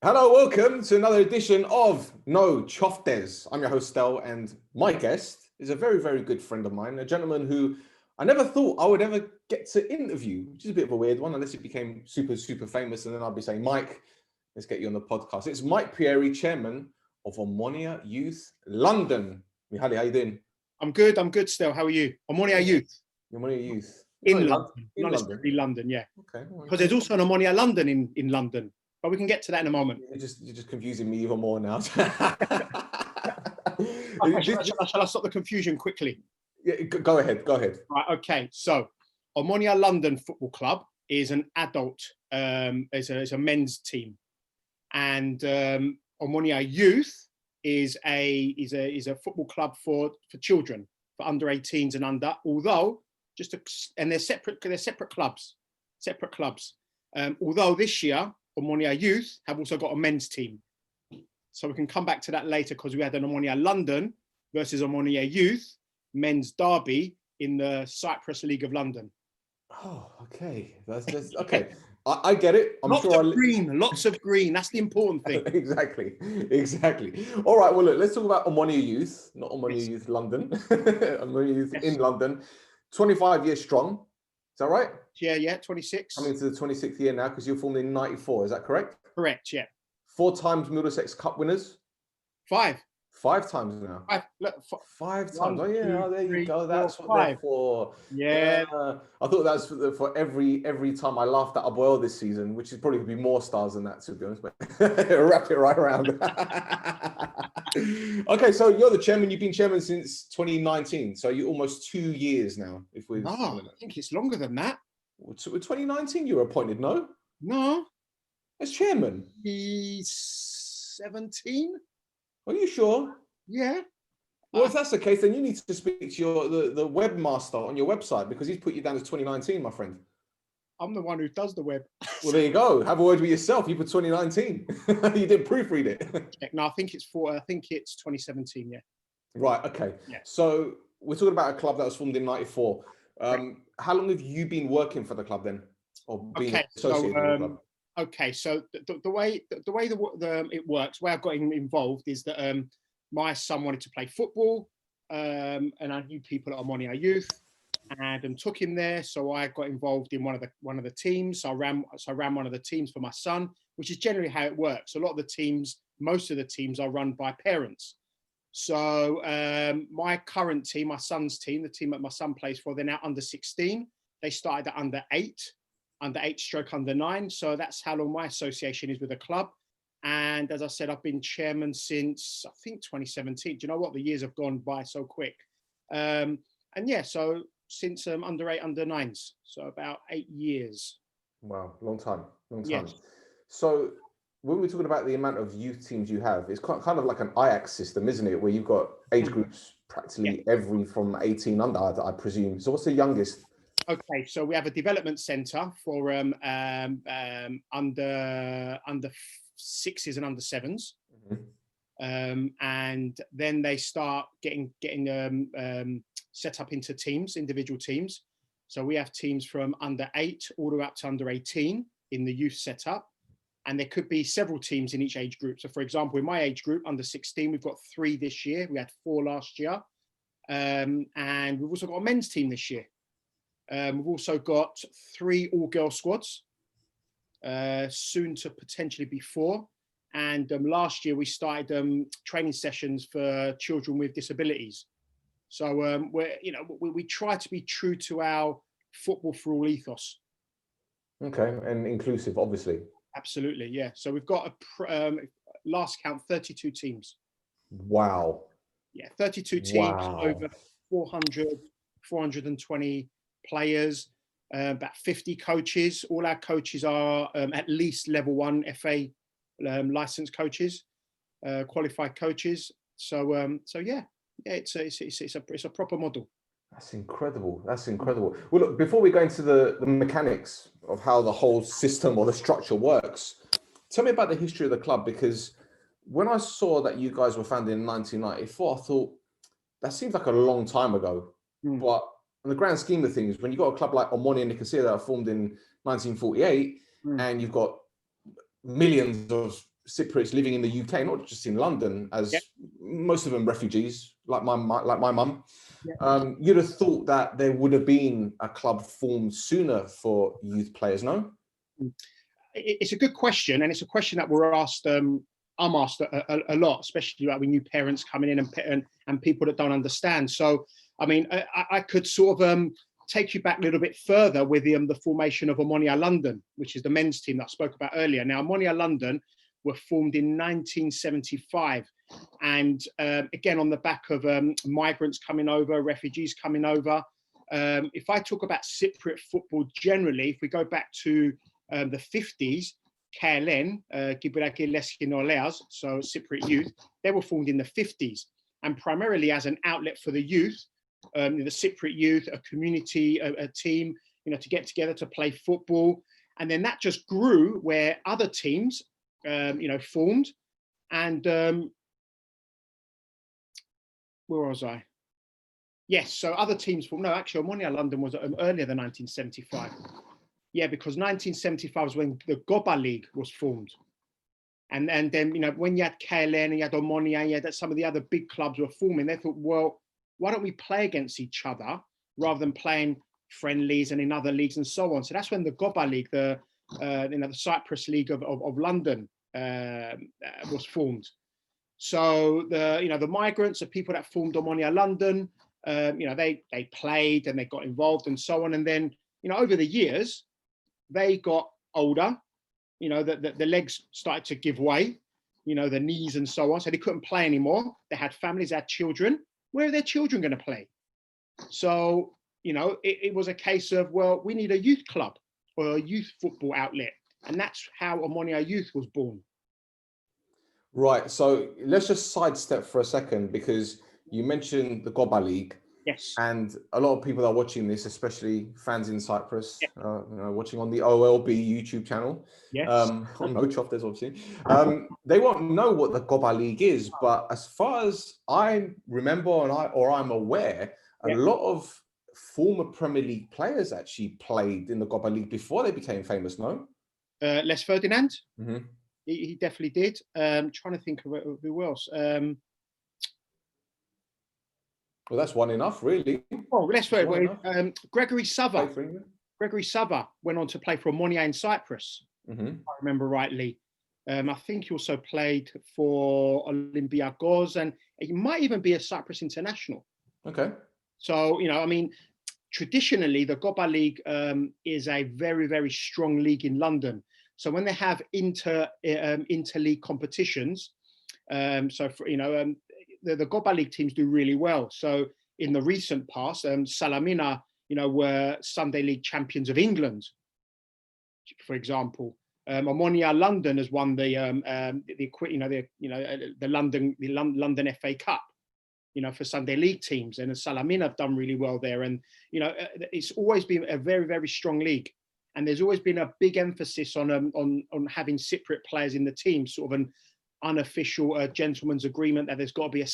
Hello, welcome to another edition of No Choftes. I'm your host, Stel, and my guest is a very, very good friend of mine, a gentleman who I never thought I would ever get to interview, which is a bit of a weird one, unless it became super, super famous, and then I'd be saying, Mike, let's get you on the podcast. It's Mike Pieri, chairman of Omonoia Youth London. Mihaly, how you doing? I'm good, Stel. How are you? Omonoia Youth. Omonoia Youth. In London. In Not London. necessarily London, yeah. Okay. Because there's also an Omonoia London in London. But we can get to that in a moment. You're just confusing me even more now. Okay, shall I stop the confusion quickly? Yeah, go ahead. Right, okay. So Omonoia London Football Club is an adult, is a men's team. And Omonoia Youth is a football club for children, for under 18s and under, although they're separate clubs. Although this year Omonoia Youth have also got a men's team. So we can come back to that later because we had an Omonoia London versus Omonoia Youth men's derby in the Cyprus League of London. Oh, okay. That's okay. I get it. Lots of green. That's the important thing. Exactly. All right. Well, look, let's talk about Omonoia Youth, not Omonoia Youth London. Omonoia Youth in London. 25 years strong. Is that right? Yeah, 26. Coming to the 26th year now because you're formed in 94. Is that correct? Correct, yeah. 4 times Middlesex Cup winners? 5. 5 times now. 5 times. One, oh yeah, two, there three, you go. That's four, what they're 5. for. Yeah. I thought that's for every time I laughed at Aboyle this season, which is probably going to be more stars than that, to be honest. But wrap it right around. Okay, so you're the chairman. You've been chairman since 2019, so you're almost 2 years now. I think it's longer than that. 2019, you were appointed, no? No. As chairman. He's 17. Are you sure? Yeah. Well, if that's the case, then you need to speak to the webmaster on your website because he's put you down as 2019, my friend. I'm the one who does the web. Well, there you go. Have a word with yourself. You put 2019. You didn't proofread it. No, I think it's 2017. Yeah. Right. Okay. Yeah. So we're talking about a club that was formed in '94. How long have you been working for the club then, or being associated with the club? Okay. So the way it works, the way I've got involved is that my son wanted to play football, and I knew people at Omonoia Youth, and took him there. So I got involved in one of the teams. So I ran one of the teams for my son, which is generally how it works. Most of the teams are run by parents. So my current team, my son's team, the team that my son plays for, they're now under 16. They started at under 8/under 9. So that's how long my association is with the club. And as I said, I've been chairman since, I think, 2017. Do you know what? The years have gone by so quick. And yeah, so since under 8, under 9s. So about 8 years. Wow, long time. Yes. So when we're talking about the amount of youth teams you have, it's kind of like an Ajax system, isn't it? There you've got age groups practically every from 18 under, I presume. So what's the youngest? Okay, so we have a development centre for under 6s and under 7s, and then they start getting set up into teams, individual teams. So we have teams from under 8 all the way up to under 18 in the youth setup, and there could be several teams in each age group. So, for example, in my age group, under 16, we've got 3 this year. We had 4 last year, and we've also got a men's team this year. We've also got 3 all-girl squads, soon to potentially be 4. And last year we started training sessions for children with disabilities. So we try to be true to our football for all ethos. Okay, and inclusive, obviously. Absolutely, yeah. So we've got last count 32 teams. Wow. Yeah, 32 teams, over 420 players, about 50 coaches. All our coaches are at least level 1 FA licensed coaches, qualified coaches. So yeah, it's a proper model. That's incredible. Well, look, before we go into the mechanics of how the whole system or the structure works, tell me about the history of the club, because when I saw that you guys were founded in 1994, I thought that seems like a long time ago. But in the grand scheme of things, when you've got a club like Omonoia Nicosia that are formed in 1948, and you've got millions of Cypriots living in the UK, not just in London, as Yep. most of them refugees, like my mum. Yep. You'd have thought that there would have been a club formed sooner for youth players, no? It's a good question, and it's a question that we're asked. I'm asked a lot, especially like with new parents coming in and people that don't understand. So, I mean, I could sort of take you back a little bit further with the formation of Omonoia London, which is the men's team that I spoke about earlier. Now, Omonoia London were formed in 1975, and again on the back of migrants coming over, refugees coming over. If I talk about Cypriot football generally, if we go back to the 50s, KLN, Gba League, so Cypriot Youth, they were formed in the 50s, and primarily as an outlet for the youth, the Cypriot Youth, a community, a team, you know, to get together to play football. And then that just grew where other teams, you know, formed. And where was I? Yes, so other teams formed. No, actually, Omonoia London was earlier than 1975. Yeah, because 1975 was when the Gba League was formed. And then, you know, when you had KLN and you had Omonoia, you had some of the other big clubs were forming, they thought, well, why don't we play against each other rather than playing friendlies and in other leagues and so on? So that's when the Gba League, the you know, the Cyprus League of London was formed. So the, you know, the migrants, the people that formed Omonoia London, you know, they played and they got involved and so on. And then, you know, over the years, they got older, you know, the legs started to give way, you know, the knees and so on. So they couldn't play anymore. They had families, they had children. Where are their children going to play? So, you know, it was a case of, well, we need a youth club or a youth football outlet. And that's how Omonoia Youth was born. Right. So let's just sidestep for a second, because you mentioned the Gba League. Yes. And a lot of people that are watching this, especially fans in Cyprus, Yeah. you know, watching on the OLB YouTube channel, Yes. on No Chofters, obviously, they won't know what the Gba League is. But as far as I remember I'm aware, a lot of former Premier League players actually played in the Gba League before they became famous, no? Les Ferdinand, Mm-hmm. he definitely did. Trying to think of who else. Well, that's one enough, really. Oh, Gregory Sava. Gregory Sava went on to play for Omonoia in Cyprus, mm-hmm. if I remember rightly. I think he also played for Olympiacos, and he might even be a Cyprus international. Okay. So, you know, I mean, traditionally, the Gba League is a very, very strong league in London. So when they have inter-league competitions, so for, you know, the Gba League teams do really well. So in the recent past, Salamina, you know, were Sunday League champions of England, for example. Omonoia London has won the London FA Cup, you know, for Sunday League teams, and Salamina have done really well there. And you know, it's always been a very, very strong league, and there's always been a big emphasis on having Cypriot players in the team, sort of an unofficial gentleman's agreement that there's got to be a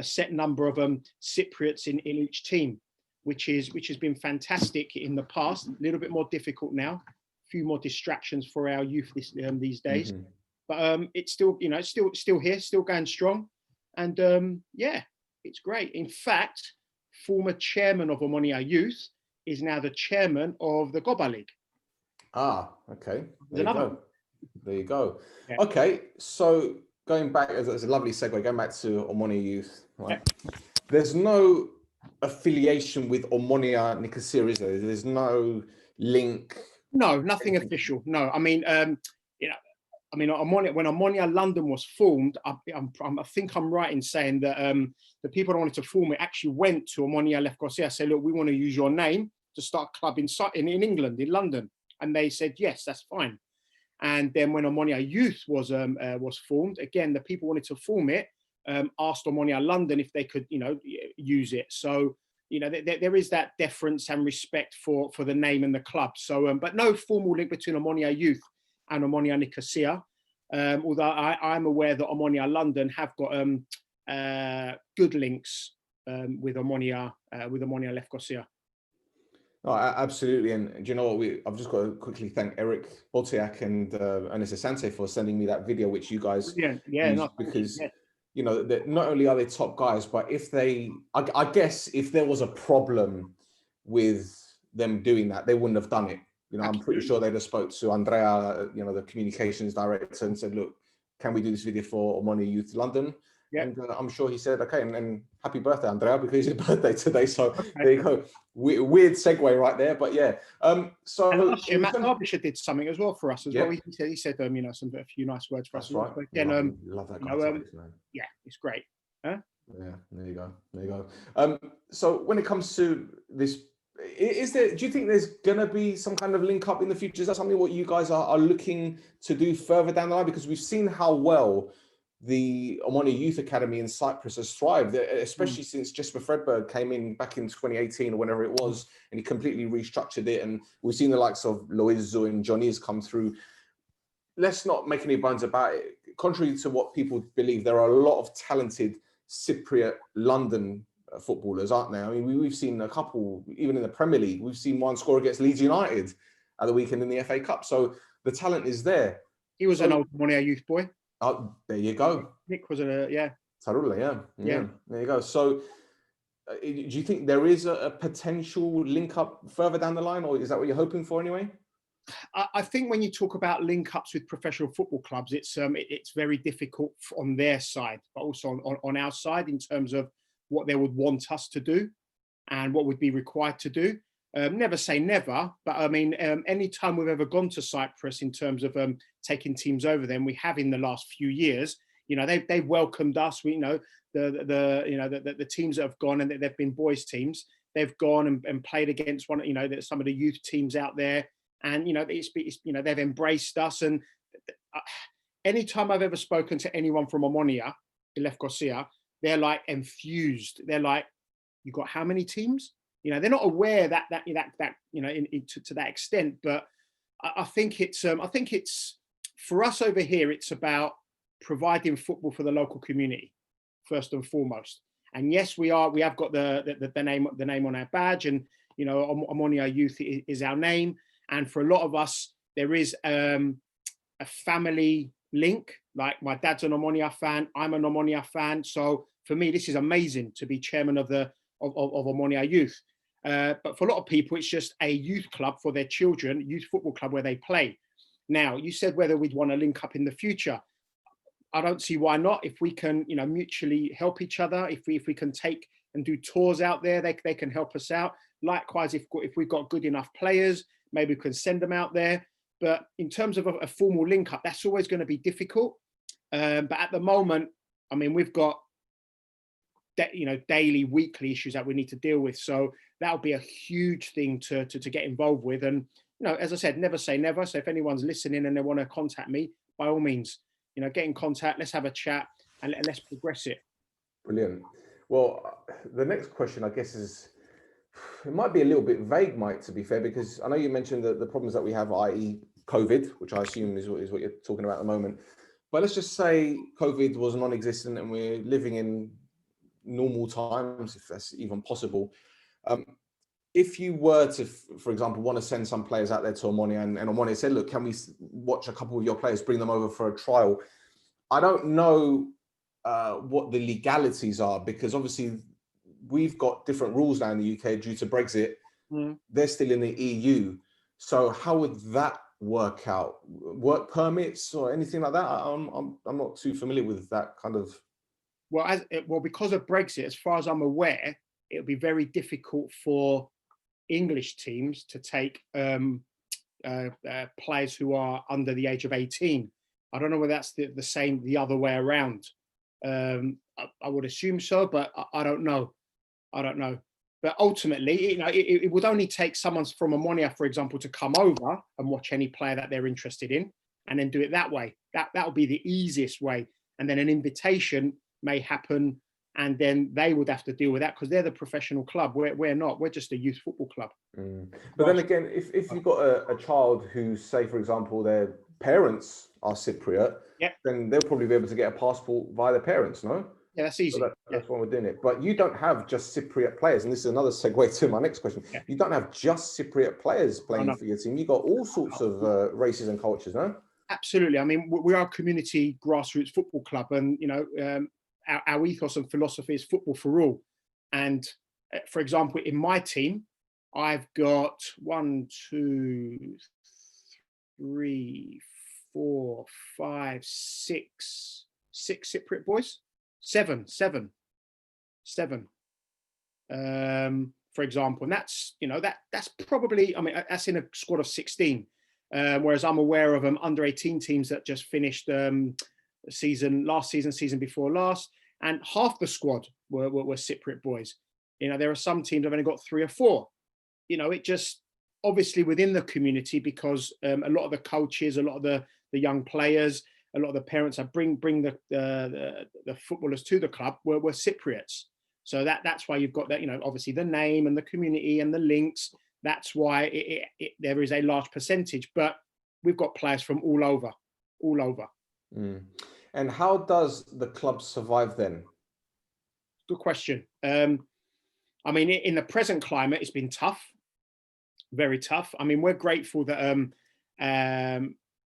set number of Cypriots in each team, which has been fantastic in the past. A little bit more difficult now, a few more distractions for our youth these days. Mm-hmm. But it's still, you know, it's still here, still going strong, and yeah, it's great. In fact, former chairman of Omonoia Youth is now the chairman of the Gba League. Ah, okay. There you go. Yeah. Okay, so going back, as a lovely segue, going back to Omonoia Youth, right? Yeah. There's no affiliation with Omonoia Nicosia, is there? There's no link. No, nothing official. No, I mean, you know, I mean, when Omonoia London was formed, I think I'm right in saying that the people that wanted to form it actually went to Omonoia Nicosia, say, look, we want to use your name to start a club in England, in London, and they said yes, that's fine. And then when Omonoia Youth was formed, again, the people wanted to form it, asked Omonoia London if they could, you know, use it. So, you know, there is that deference and respect for the name and the club. So, but no formal link between Omonoia Youth and Omonoia Nicosia. Although I'm aware that Omonoia London have got good links with Omonoia Nicosia. Oh, absolutely. And do you know what? I've just got to quickly thank Eric Botiak and Ernest Asante for sending me that video, which you guys Brilliant. Yeah, used, no, thank you. because, Yeah, you know, not only are they top guys, but if I guess if there was a problem with them doing that, they wouldn't have done it. You know, I'm pretty absolutely. sure they'd have spoke to Andrea, you know, the communications director, and said, look, can we do this video for Omonoia Youth London? Yeah. And I'm sure he said, okay, and happy birthday, Andrea, because it's his birthday today. So Okay. there you go. Weird segue right there, but yeah. So And last year, in Matt terms, Derbyshire did something as well for us as well. yeah, He said, you know, a few nice words for us that's as well. right. So again, Love that you guy, know, man. yeah, it's great. Huh? Yeah, there you go. There you go. So when it comes to this, do you think there's gonna be some kind of link up in the future? Is that something what you guys are looking to do further down the line? Because we've seen how well the Omonoia Youth Academy in Cyprus has thrived, especially since Jesper Fredberg came in back in 2018 or whenever it was, and he completely restructured it. And we've seen the likes of Loizu and Johnny's come through. Let's not make any bones about it. Contrary to what people believe, there are a lot of talented Cypriot London footballers, aren't there? I mean, we've seen a couple, even in the Premier League. We've seen one score against Leeds United at the weekend in the FA Cup. So the talent is there. He was an old Omonoia Youth boy. Oh, there you go. Nick was yeah. Tarula, yeah. There you go. So do you think there is a potential link up further down the line, or is that what you're hoping for anyway? I think when you talk about link ups with professional football clubs, it's very difficult on their side, but also on our side in terms of what they would want us to do and what would be required to do. Never say never, but I mean, any time we've ever gone to Cyprus in terms of taking teams over them, we have in the last few years. You know, they've welcomed us. We know the teams that have gone, and they've been boys teams. They've gone and played against some of the youth teams out there. And they've embraced us. And anytime I've ever spoken to anyone from Omonoia Nicosia, they're like enthused. They're like, "You got how many teams?" You know, they're not aware that to that extent. But I think it's for us over here. It's about providing football for the local community first and foremost. And yes, we have got the name on our badge, and Omonoia Youth is our name. And for a lot of us, there is a family link. Like my dad's an Omonoia fan, I'm an Omonoia fan. So for me, this is amazing to be chairman of Omonoia Youth. But for a lot of people, it's just a youth club for their children, youth football club where they play. Now, you said whether we'd want to link up in the future. I don't see why not. If we can, mutually help each other, if we can take and do tours out there, they can help us out. Likewise, if we've got good enough players, maybe we can send them out there. But in terms of a formal link up, that's always going to be difficult. But at the moment, I mean, we've got daily, weekly issues that we need to deal with. So that'll be a huge thing to get involved with. And as I said, never say never. So if anyone's listening and they want to contact me, by all means, get in contact. Let's have a chat and let's progress it. Brilliant. Well, the next question, I guess, is. It might be a little bit vague, Mike, to be fair, because I know you mentioned the problems that we have, i.e. COVID, which I assume is what you're talking about at the moment. But let's just say COVID was non-existent and we're living in normal times, if that's even possible. If you were to, for example, want to send some players out there to Omonoia and Omonoia said, look, can we watch a couple of your players, bring them over for a trial? I don't know what the legalities are, because obviously we've got different rules now in the UK due to Brexit. They're still in the EU. So how would that work out? Work permits or anything like that? I'm not too familiar with that kind of. Well, because of Brexit, as far as I'm aware, it'll be very difficult for English teams to take players who are under the age of 18. I don't know whether that's the same the other way around. I would assume so, but I don't know. But ultimately, it would only take someone from Omonoia, for example, to come over and watch any player that they're interested in, and then do it that way. That would be the easiest way. And then an invitation may happen, and then they would have to deal with that because they're the professional club. We're not. We're just a youth football club. But then again, if you've got a child who, say, for example, their parents are Cypriot, then they'll probably be able to get a passport via their parents, no? Yeah, that's easy. So that's why we're doing it. But you don't have just Cypriot players, and this is another segue to my next question. Yeah. You don't have just Cypriot players playing No. for your team. You got all sorts of races and cultures, no? Absolutely. I mean, we are a community grassroots football club, and our ethos and philosophy is football for all. And for example, in my team, I've got 1, 2, 3, 4, 5, 6 Cypriot boys. Seven. For example, and that's probably, I mean, that's in a squad of 16. Whereas I'm aware of under 18 teams that just finished last season before last, and half the squad were Cypriot boys. There are some teams that have only got 3 or 4. It just obviously within the community, because a lot of the coaches, a lot of the young players, a lot of the parents that bring the footballers to the club were Cypriots. So that's why you've got that, obviously the name and the community and the links. That's why there is a large percentage, but we've got players from all over. Mm. And how does the club survive then? Good question. I mean, in the present climate, it's been tough, very tough. I mean, we're grateful that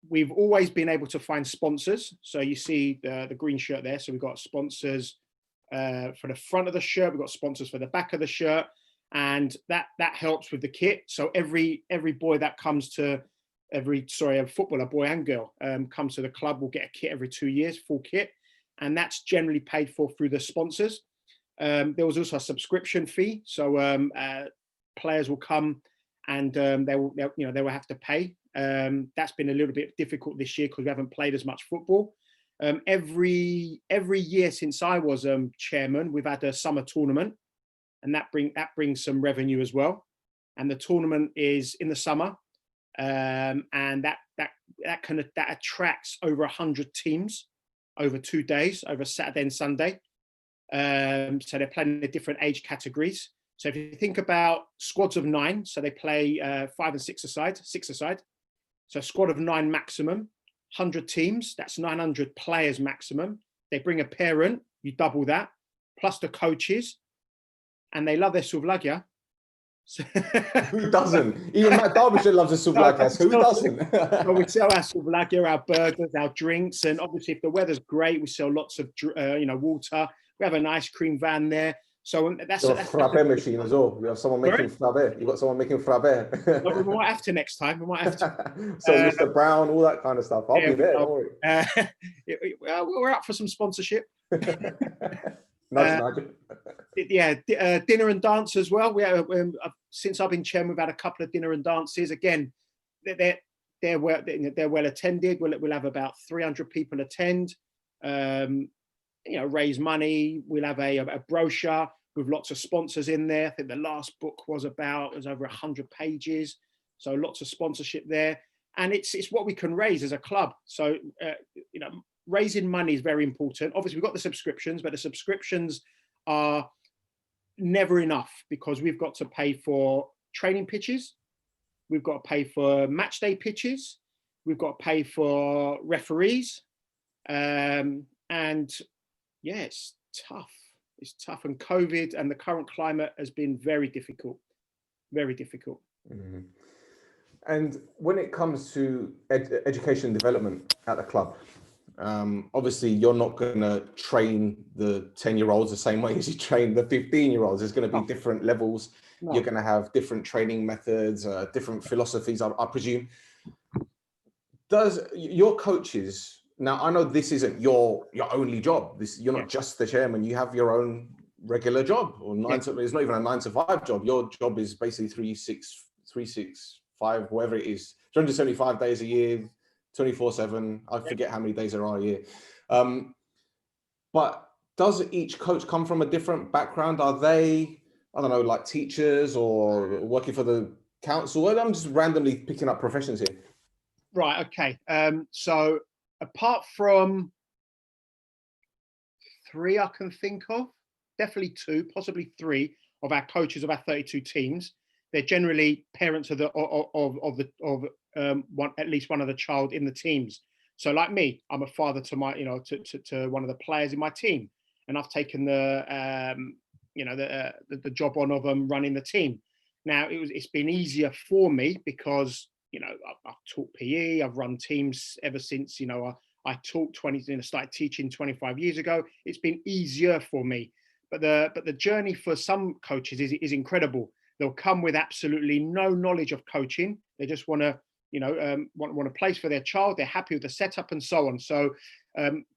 we've always been able to find sponsors. So you see the green shirt there. So we've got sponsors for the front of the shirt. We've got sponsors for the back of the shirt. And that helps with the kit. So every boy that comes to a footballer, boy and girl, comes to the club will get a kit every 2 years, full kit, and that's generally paid for through the sponsors. There was also a subscription fee, so players will come and they will have to pay. That's been a little bit difficult this year because we haven't played as much football. Every year since I was chairman, we've had a summer tournament. And that brings some revenue as well. And the tournament is in the summer, and that attracts over 100 teams over 2 days, over Saturday and Sunday. So they're playing the different age categories. So if you think about squads of 9, so they play 5 and 6 aside. So a squad of 9 maximum, 100 teams. That's 900 players maximum. They bring a parent, you double that, plus the coaches. And they love their souvlaki. Who doesn't? Even Matt Derbyshire loves a souvlaki. Who doesn't? So we sell our souvlaki, our burgers, our drinks, and obviously if the weather's great, we sell lots of water. We have an ice cream van there. So that's a frappe machine as well. You have someone making frappe. You got someone making frappe. We might have to next time. We might have to. So Mr. Brown, all that kind of stuff. I'll be there. Don't worry. We're up for some sponsorship. Dinner and dance as well. We have, since I've been chairman, we've had a couple of dinner and dances. Again, they're well attended. We'll have about 300 people attend. Raise money. We'll have a brochure with lots of sponsors in there. I think the last book was over 100 pages. So lots of sponsorship there, and it's what we can raise as a club. So raising money is very important. Obviously, we've got the subscriptions, but the subscriptions are never enough because we've got to pay for training pitches. We've got to pay for match day pitches. We've got to pay for referees. And yeah, it's tough. It's tough. And COVID and the current climate has been very difficult. Very difficult. Mm-hmm. And when it comes to education and development at the club, obviously you're not going to train the 10-year-olds the same way as you train the 15-year-olds. There's going to be different levels. No. You're going to have different training methods, different philosophies, I presume. Does your coaches, now I know this isn't your only job. You're not just the chairman. You have your own regular job, or it's not even a 9 to 5 job. Your job is basically 365, whatever it is, 375 days a year, 24/7. I forget how many days there are a year. But does each coach come from a different background? Are they, I don't know, like teachers or working for the council? I'm just randomly picking up professions here. Right. Okay. So apart from 3 I can think of, definitely 2, possibly 3 of our coaches of our 32 teams, they're generally parents of at least one of the child in the teams. So like me, I'm a father to my, to one of the players in my team. and I've taken the the job on of running the team. Now it's been easier for me because I've taught PE, I've run teams ever since I taught started teaching 25 years ago. It's been easier for me, but the journey for some coaches is incredible. They'll come with absolutely no knowledge of coaching. They just want to want a place for their child. They're happy with the setup and so on. So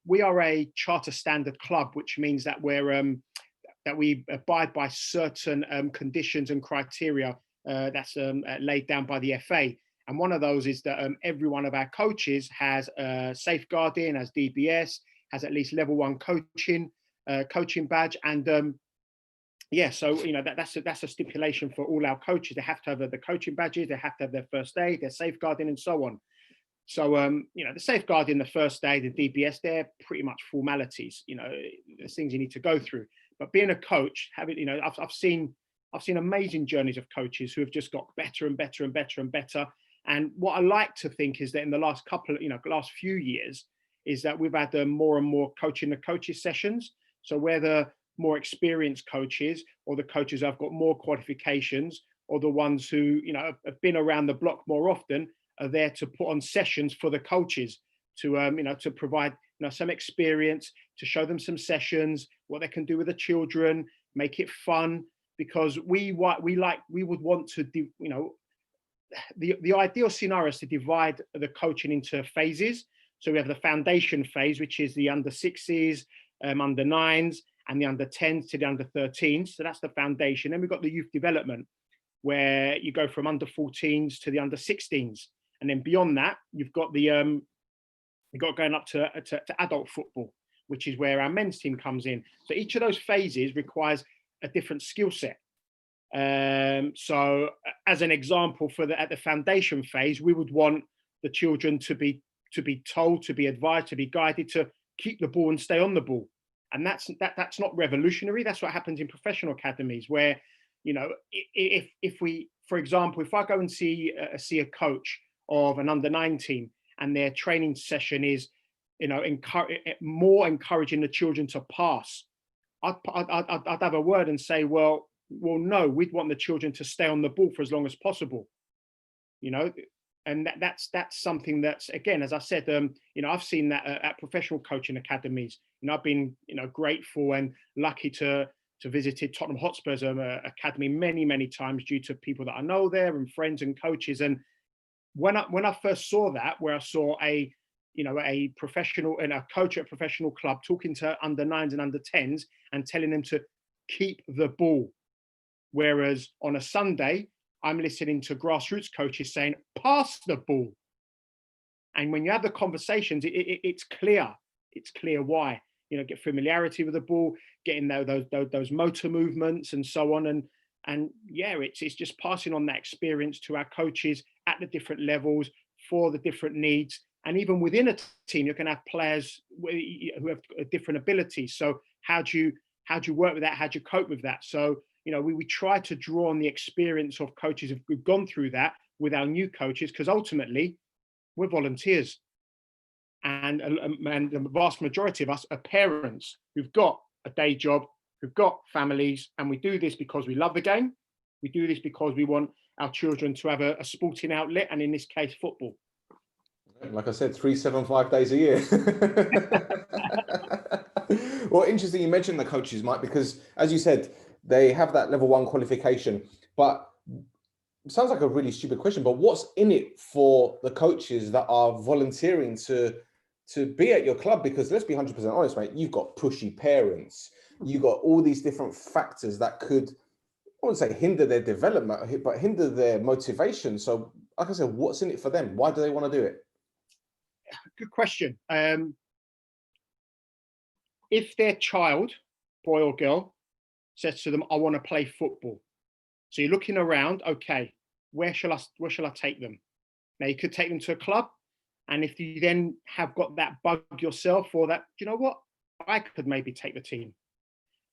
we are a charter standard club, which means that we abide by certain conditions and criteria that's laid down by the FA. And one of those is that every one of our coaches has safeguarding, has DBS, has at least level 1 coaching badge, and so that's a stipulation for all our coaches. They have to have the coaching badges, they have to have their first aid, their safeguarding, and so on. So the safeguarding, the first aid, the DBS, they're pretty much formalities. There's things you need to go through. But being a coach, I've seen amazing journeys of coaches who have just got better and better and better and better. And what I like to think is that in the last last few years, is that we've had more and more coaching the coaches sessions. So where the more experienced coaches, or the coaches who've got more qualifications, or the ones who have been around the block more often, are there to put on sessions for the coaches to provide some experience, to show them some sessions, what they can do with the children, make it fun, because we would want to do the ideal scenario is to divide the coaching into phases. So we have the foundation phase, which is the under 6s, under 9s, and the under 10s to the under 13s. So that's the foundation. Then we've got the youth development, where you go from under 14s to the under 16s. And then beyond that, you've got going up to adult football, which is where our men's team comes in. So each of those phases requires a different skill set. So as an example, at the foundation phase, we would want the children to be told, to be advised, to be guided to keep the ball and stay on the ball. And that's not revolutionary. That's what happens in professional academies, where if we, for example, if I go and see a coach of an under 9 team, and their training session is more encouraging the children to pass, I'd have a word and say, well, no, we'd want the children to stay on the ball for as long as possible, and that's something that's, again, as I said, I've seen that at professional coaching academies. I've been grateful and lucky to visited Tottenham Hotspur's academy many times due to people that I know there and friends and coaches. And when I first saw that, where I saw a professional and a coach at a professional club talking to under 9s and under 10s and telling them to keep the ball, whereas on a Sunday I'm listening to grassroots coaches saying pass the ball. And when you have the conversations, it's clear why. Get familiarity with the ball, getting those motor movements and so on, and it's just passing on that experience to our coaches at the different levels for the different needs. And even within a team, you can have players who have different abilities. So how do you work with that? How do you cope with that? So we try to draw on the experience of coaches who've gone through that with our new coaches, because ultimately we're volunteers. And the vast majority of us are parents who've got a day job, who've got families, and we do this because we love the game. We do this because we want our children to have a sporting outlet, and in this case, football. Like I said, 375 days a year. Well, interesting you mentioned the coaches, Mike, because as you said, they have that level 1 qualification, but it sounds like a really stupid question, but what's in it for the coaches that are volunteering to be at your club? Because let's be 100% honest, mate, you've got pushy parents, you've got all these different factors that could, I wouldn't say hinder their development, but hinder their motivation. So like I said, what's in it for them? Why do they want to do it? Good question. If their child, boy or girl, says to them, I want to play football. So you're looking around, okay, where shall I take them? Now you could take them to a club. And if you then have got that bug yourself, or that, you know what, I could maybe take the team.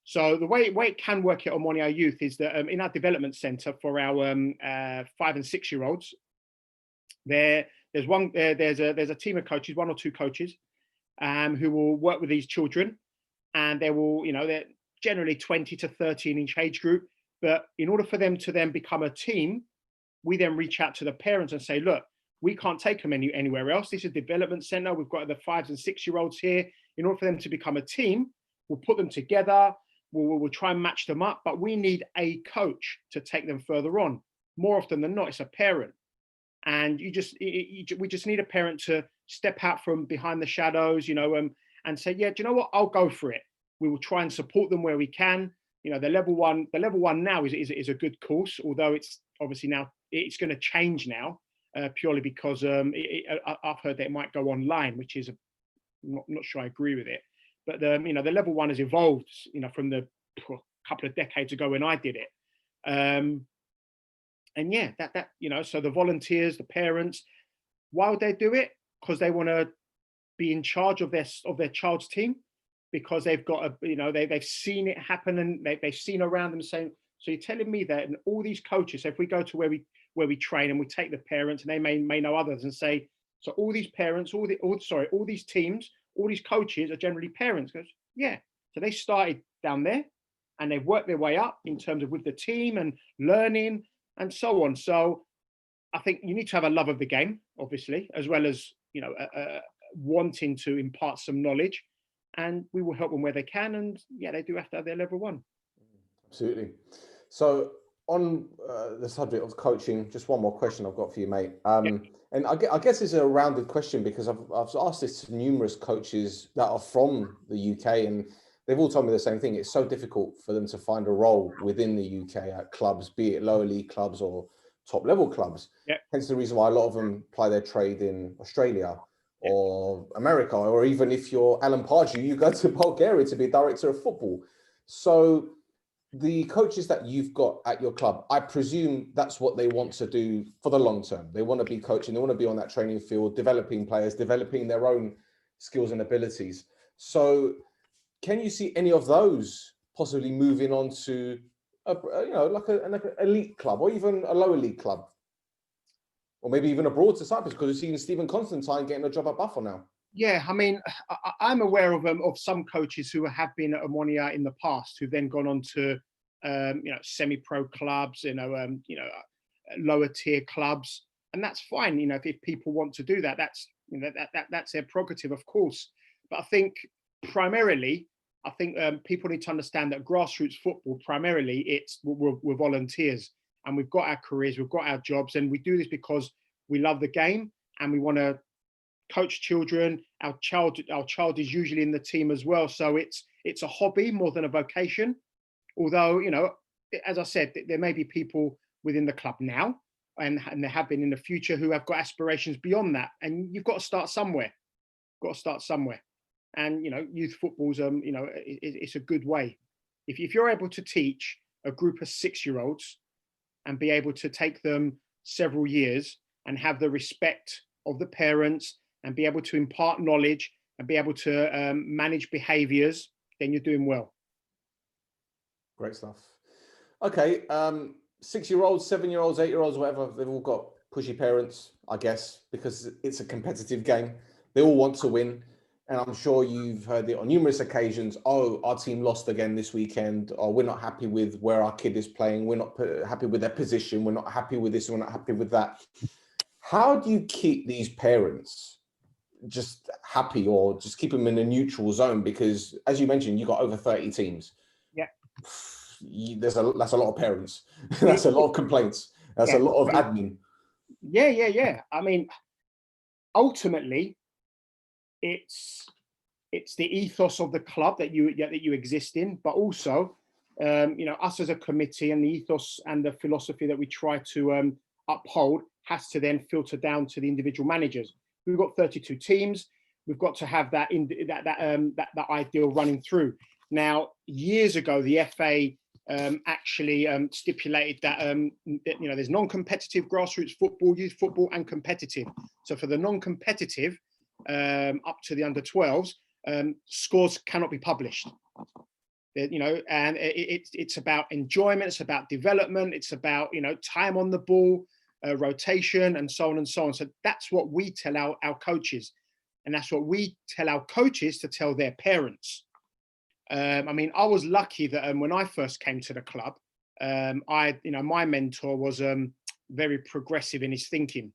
So the way it can work at Omonoia Youth is that in our development centre for our 5 and 6 year olds, there's a team of coaches, 1 or 2 coaches, who will work with these children. and they will, they're generally 20 to 13 each age group. But in order for them to then become a team, we then reach out to the parents and say, look, we can't take them anywhere else. This is a development center. We've got the 5 and 6-year-olds here. In order for them to become a team, we'll put them together. We'll try and match them up, but we need a coach to take them further on. More often than not, it's a parent. And we just need a parent to step out from behind the shadows, and say, yeah, do you know what? I'll go for it. We will try and support them where we can. The level one now is a good course, although it's obviously now it's going to change now, purely because I've heard that it might go online, which is not sure I agree with it. But the level one has evolved, from the couple of decades ago when I did it. And yeah, so the volunteers, the parents, why would they do it? Because they want to be in charge of their child's team, because they've got they've seen it happen, and they've seen around them saying, so you're telling me that, and all these coaches, so if we go to where we train and we take the parents, and they may know others, and say, so all these parents, all these teams, all these coaches are generally parents. Goes, yeah. So they started down there, and they've worked their way up in terms of with the team and learning and so on. So I think you need to have a love of the game, obviously, as well as wanting to impart some knowledge, and we will help them where they can. And yeah, they do have to have their level one. Absolutely. So on the subject of coaching, just one more question I've got for you, mate. And I guess it's a rounded question, because I've asked this to numerous coaches that are from the UK, and they've all told me the same thing. It's so difficult for them to find a role within the UK at clubs, be it lower league clubs or top level clubs. Hence the reason why a lot of them ply their trade in Australia or America, or even if you're Alan Pardew, you go to Bulgaria to be director of football. So the coaches that you've got at your club, I presume that's what they want to do for the long term. They want to be coaching, they want to be on that training field, developing players, developing their own skills and abilities. So can you see any of those possibly moving on to like an elite club, or even a lower league club, or maybe even abroad to Cyprus? Because we've seen Stephen Constantine getting a job at Buffalo now. Yeah, I mean, I'm aware of some coaches who have been at Omonoia in the past, who've then gone on to semi-pro clubs, lower tier clubs, and that's fine. If people want to do that, that's that's their prerogative, of course. But I think primarily, people need to understand that grassroots football, primarily, we're volunteers, and we've got our careers, we've got our jobs, and we do this because we love the game and we want to coach children. Our child is usually in the team as well, so it's a hobby more than a vocation. Although, as I said, there may be people within the club now, and there have been in the future, who have got aspirations beyond that. And you've got to start somewhere. And youth football's it's a good way. If you're able to teach a group of 6-year-olds and be able to take them several years and have the respect of the parents, and be able to impart knowledge, and be able to manage behaviors, then you're doing well. Great stuff. Okay, 6-year-olds, 7-year-olds, 8-year-olds, whatever, they've all got pushy parents, I guess, because it's a competitive game. They all want to win. And I'm sure you've heard it on numerous occasions. Oh, our team lost again this weekend. Or we're not happy with where our kid is playing. We're not happy with their position. We're not happy with this. We're not happy with that. How do you keep these parents just happy, or just keep them in a neutral zone? Because as you mentioned, you've got over 30 teams. Yeah. That's a lot of parents. That's a lot of complaints. That's a lot of admin. Yeah. I mean, ultimately, it's the ethos of the club that you exist in, but also, us as a committee, and the ethos and the philosophy that we try to uphold has to then filter down to the individual managers. We've got 32 teams. We've got to have that ideal running through. Now, years ago, the FA actually stipulated that there's non-competitive grassroots football, youth football, and competitive. So for the non-competitive, up to the under 12s, scores cannot be published. And it's about enjoyment, it's about development, it's about time on the ball, rotation, and so on and so on. So that's what we tell our coaches, and that's what we tell our coaches to tell their parents. I mean, I was lucky that when I first came to the club, my mentor was very progressive in his thinking,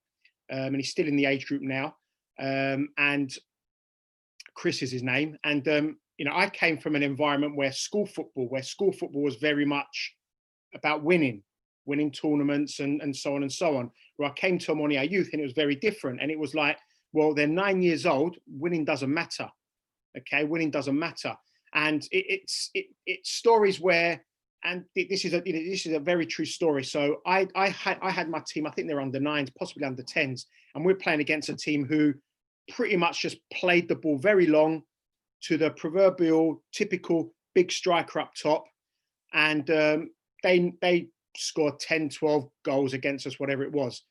and he's still in the age group now. And Chris is his name. And I came from an environment where school football was very much about winning tournaments and so on and so on. Where I came to Omonoia Youth and it was very different. And it was like, well, they're 9 years old, winning doesn't matter. Okay, winning doesn't matter. And it's stories where, and this is a very true story. So I had my team, I think they're under 9s, possibly under 10s, and we're playing against a team who pretty much just played the ball very long to the proverbial typical big striker up top, and they scored 10, 12 goals against us, whatever it was.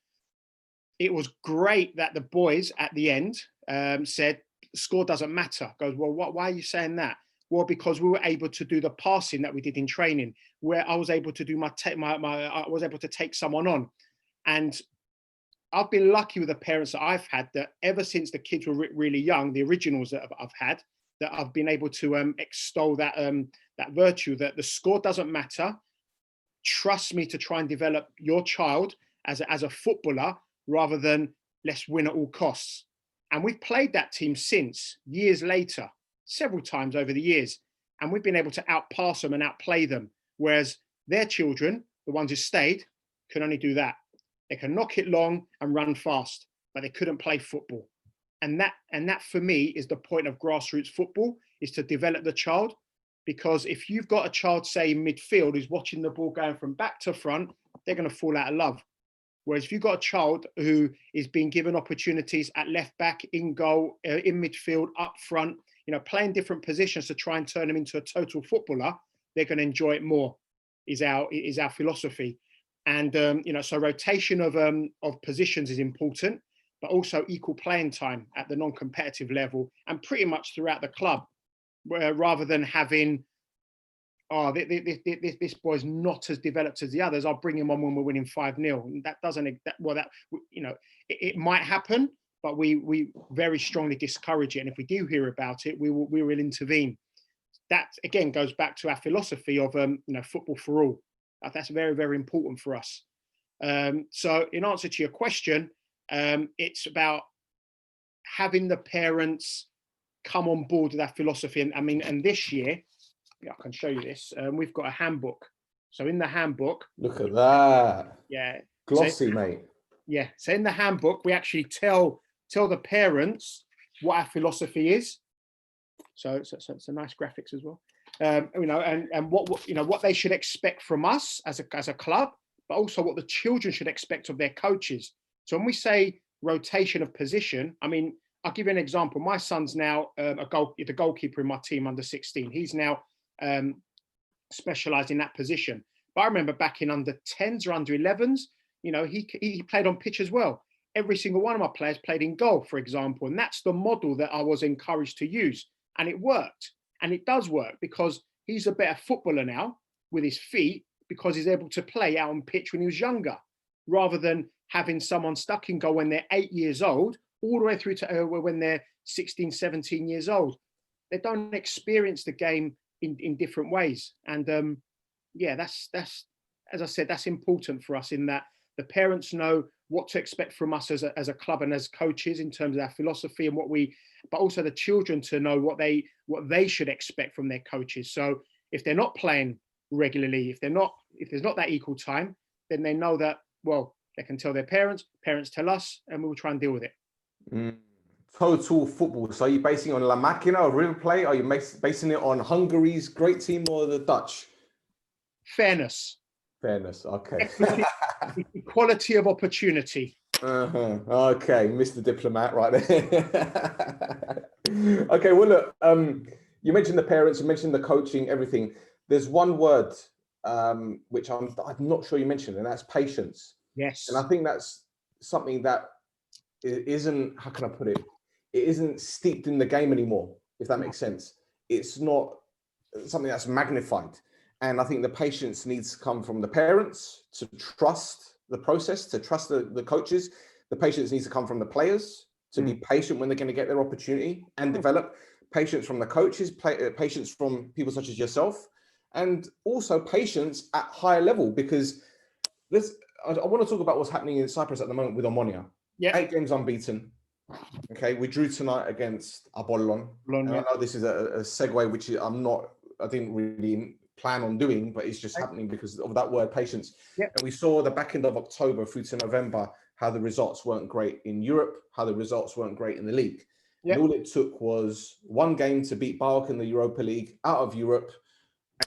It was great that the boys at the end said, the score doesn't matter. Goes, well, why are you saying that? Well, because we were able to do the passing that we did in training, where I was able to do I was able to take someone on. And I've been lucky with the parents that I've had, that ever since the kids were really young, the originals that I've had, that I've been able to extol that virtue, that the score doesn't matter. Trust me to try and develop your child as a footballer, rather than let's win at all costs. And we've played that team since, years later, several times over the years, and we've been able to outpass them and outplay them. Whereas their children, the ones who stayed, can only do that. They can knock it long and run fast, but they couldn't play football. And that for me is the point of grassroots football, is to develop the child. Because if you've got a child, say in midfield, who's watching the ball going from back to front, they're going to fall out of love. Whereas if you've got a child who is being given opportunities at left back, in goal, in midfield, up front, playing different positions to try and turn them into a total footballer, they're going to enjoy it more, is our philosophy. And, so rotation of positions is important, but also equal playing time at the non-competitive level and pretty much throughout the club, where rather than having, this boy's not as developed as the others, I'll bring him on when we're winning 5-0. That doesn't, it might happen, but we very strongly discourage it. And if we do hear about it, we will intervene. That again goes back to our philosophy of football for all. That's very, very important for us. So in answer to your question, it's about having the parents come on board with that philosophy. And this year, I can show you this. We've got a handbook. So in the handbook, look at that. Yeah, glossy, mate. Yeah. So in the handbook, we actually tell the parents what our philosophy is. So it's a nice graphics as well. And what they should expect from us as a club, but also what the children should expect of their coaches. So when we say rotation of position, I'll give you an example. My son's now the goalkeeper in my team under 16. He's now specialised in that position. But I remember back in under 10s or under 11s, he played on pitch as well. Every single one of my players played in goal, for example. And that's the model that I was encouraged to use. And it worked. And it does work, because he's a better footballer now with his feet, because he's able to play out on pitch when he was younger, rather than having someone stuck in goal when they're 8 years old, all the way through to when they're 16, 17 years old. They don't experience the game in different ways. And that's, as I said, that's important for us, in that the parents know what to expect from us as a club and as coaches in terms of our philosophy and but also the children to know what they should expect from their coaches. So if they're not playing regularly, if there's not that equal time, then they know that, well, they can tell their parents tell us, and we'll try and deal with it. Total football. So are you basing it on La Máquina or River Plate? Are you basing it on Hungary's great team or the Dutch? Fairness. Okay. Equality of opportunity. Okay, Mr. Diplomat right there. Okay, well, look, you mentioned the parents, you mentioned the coaching, everything. There's one word which I'm not sure you mentioned, and that's patience. Yes. And I think that's something that isn't, how can I put it? It isn't steeped in the game anymore, if that makes sense. It's not something that's magnified. And I think the patience needs to come from the parents to trust the process, to trust the coaches. The patience needs to come from the players to be patient when they're going to get their opportunity and develop. patience from the coaches, patience from people such as yourself, and also patience at higher level, because I want to talk about what's happening in Cyprus at the moment with Omonoia. Yeah. 8 games unbeaten. Okay, we drew tonight against Apollon. And I know this is a segue, which I didn't really plan on doing, but it's just happening because of that word, patience. Yeah. And we saw the back end of October through to November, how the results weren't great in Europe, how the results weren't great in the league. Yeah. And all it took was 1 game to beat Bark in the Europa League out of Europe.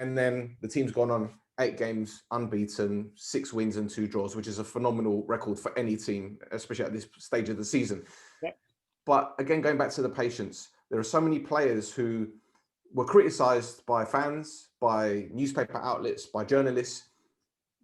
And then the team's gone on 8 games unbeaten, 6 wins and 2 draws, which is a phenomenal record for any team, especially at this stage of the season. Yeah. But again, going back to the patience, there are so many players who were criticized by fans, by newspaper outlets, by journalists.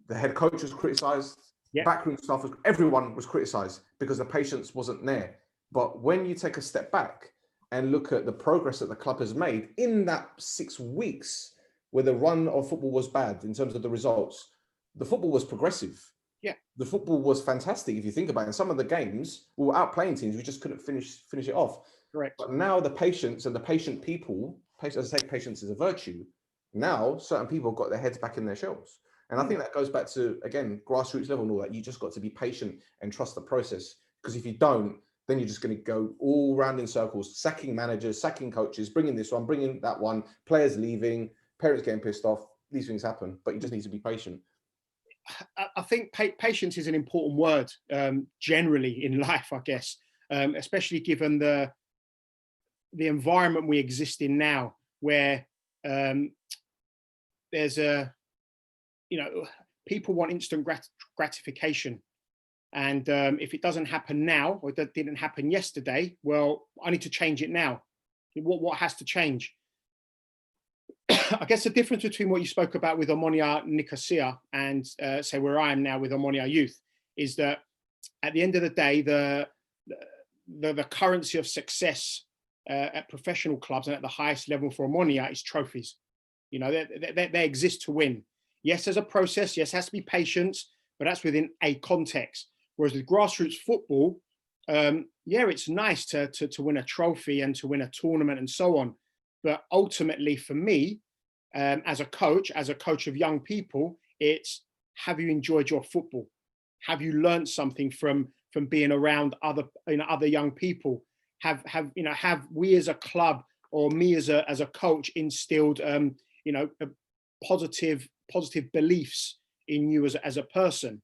The head coach was criticized. Yeah. Backroom staff, everyone was criticized because the patience wasn't there. But when you take a step back and look at the progress that the club has made in that 6 weeks, where the run of football was bad in terms of the results, the football was progressive. Yeah, the football was fantastic if you think about it. In some of the games, we were outplaying teams, we just couldn't finish it off. Correct. But now the patience and the patient people, as I say, patience is a virtue. Now certain people have got their heads back in their shells. And I think that goes back to, again, grassroots level and all that. You just got to be patient and trust the process. Because if you don't, then you're just going to go all round in circles, sacking managers, sacking coaches, bringing this one, bringing that one, players leaving, parents getting pissed off. These things happen, but you just need to be patient. I think patience is an important word generally in life, I guess, especially given the environment we exist in now, where there's people want instant gratification. And if it doesn't happen now, or that didn't happen yesterday, well, I need to change it now. What has to change? I guess the difference between what you spoke about with Omonoia Nicosia and say where I am now with Omonoia Youth is that at the end of the day, the currency of success at professional clubs and at the highest level for Omonoia is trophies. You know, they exist to win. Yes, there's a process. Yes, has to be patience, but that's within a context. Whereas with grassroots football, yeah, it's nice to win a trophy and to win a tournament and so on. But ultimately, for me, as a coach of young people, it's, have you enjoyed your football? Have you learned something from being around other young people? Have we as a club or me as a coach instilled positive beliefs in you as a person?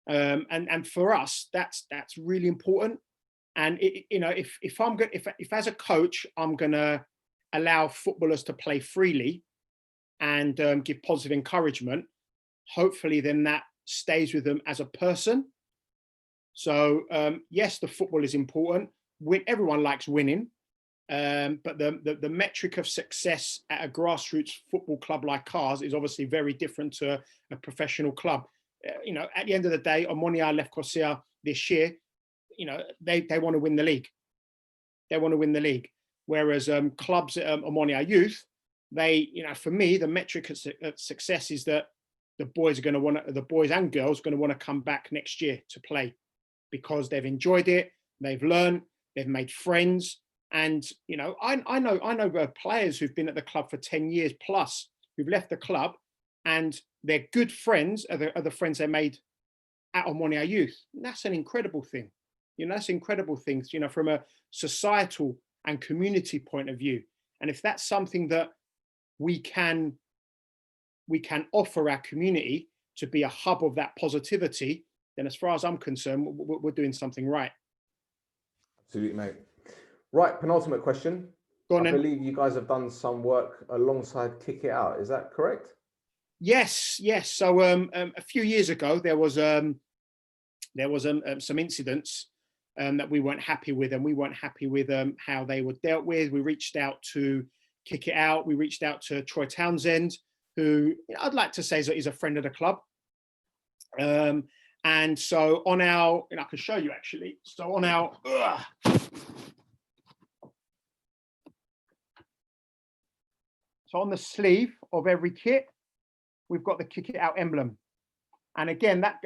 And for us, that's really important. And if as a coach I'm gonna allow footballers to play freely and give positive encouragement, hopefully then that stays with them as a person. So yes, the football is important. Everyone likes winning, but the metric of success at a grassroots football club like ours is obviously very different to a professional club. At the end of the day, Omonoia Nicosia this year, they want to win the league. They want to win the league. Whereas clubs at Omonoia Youth, for me, the metric of success is that the boys and girls are going to want to come back next year to play because they've enjoyed it, they've learned, they've made friends, and I know players who've been at the club for 10 years plus who've left the club, and their good friends are the friends they made at Omonoia Youth. And that's an incredible thing. That's incredible things. From a societal and community point of view. And if that's something that we can offer our community to be a hub of that positivity, then as far as I'm concerned, we're doing something right. Absolutely, mate. Right, penultimate question. Go on, I believe you guys have done some work alongside Kick It Out. Is that correct? Yes. So a few years ago, there was some incidents that we weren't happy with, and we weren't happy with how they were dealt with. We reached out to Kick It Out. We reached out to Troy Townsend, who I'd like to say is a friend of the club. And so on our, I can show you actually. So on our, so on the sleeve of every kit, we've got the Kick It Out emblem. And again, that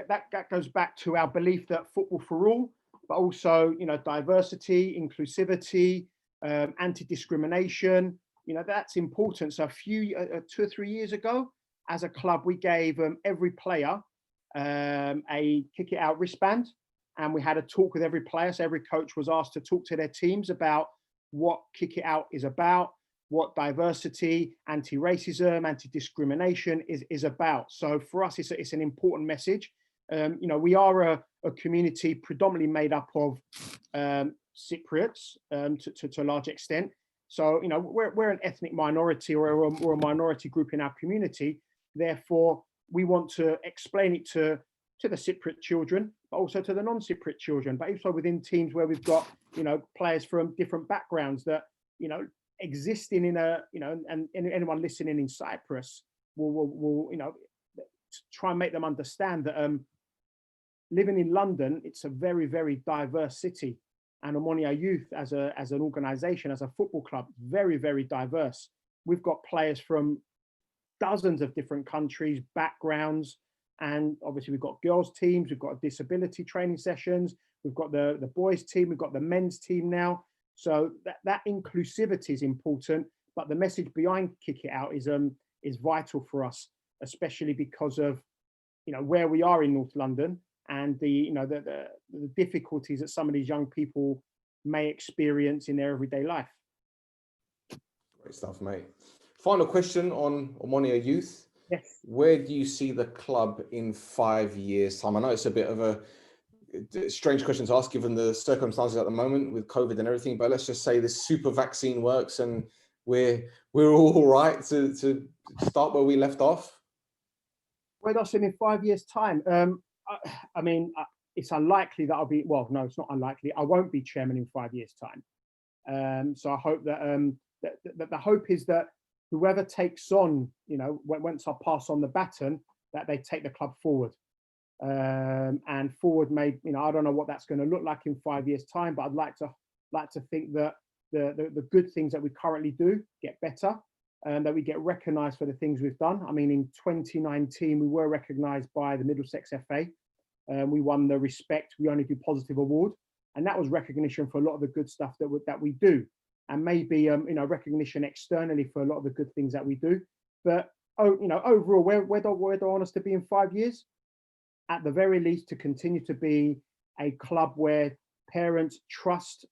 goes back to our belief that football for all, but also, diversity, inclusivity, anti-discrimination. That's important. So 2 or 3 years ago, as a club, we gave every player a kick it out wristband, and we had a talk with every player. So every coach was asked to talk to their teams about what kick it out is about, what diversity, anti-racism, anti-discrimination is about. So for us, it's an important message. We are a community predominantly made up of Cypriots to a large extent. So, we're an ethnic minority or a minority group in our community. Therefore, we want to explain it to the Cypriot children, but also to the non-Cypriot children, but also within teams where we've got, players from different backgrounds that, existing in and anyone listening in Cyprus will try and make them understand that living in London, it's a very, very diverse city. And Omonoia Youth as an organization, as a football club, very, very diverse. We've got players from dozens of different countries, backgrounds, and obviously we've got girls teams, we've got disability training sessions, we've got the boys team, we've got the men's team now. So that inclusivity is important, but the message behind Kick It Out is vital for us, especially because of where we are in North London and the difficulties that some of these young people may experience in their everyday life. Great stuff, mate. Final question on Omonoia Youth. Yes. Where do you see the club in 5 years' time? I know it's a bit of a strange question to ask given the circumstances at the moment with COVID and everything, but let's just say this super vaccine works and we're all right to start where we left off. Where do I see in 5 years' time? I mean, it's unlikely that I'll be, well, no, it's not unlikely. I won't be chairman in 5 years' time. So I hope that, that the hope is that whoever takes on, once I pass on the baton, that they take the club forward. And forward may, I don't know what that's going to look like in 5 years' time, but I'd like to think that the good things that we currently do get better, and that we get recognised for the things we've done. I mean, in 2019, we were recognised by the Middlesex FA. We won the Respect We Only Do Positive award, and that was recognition for a lot of the good stuff that we do, and maybe recognition externally for a lot of the good things that we do. But overall, where do I want us to be in 5 years? At the very least, to continue to be a club where parents trust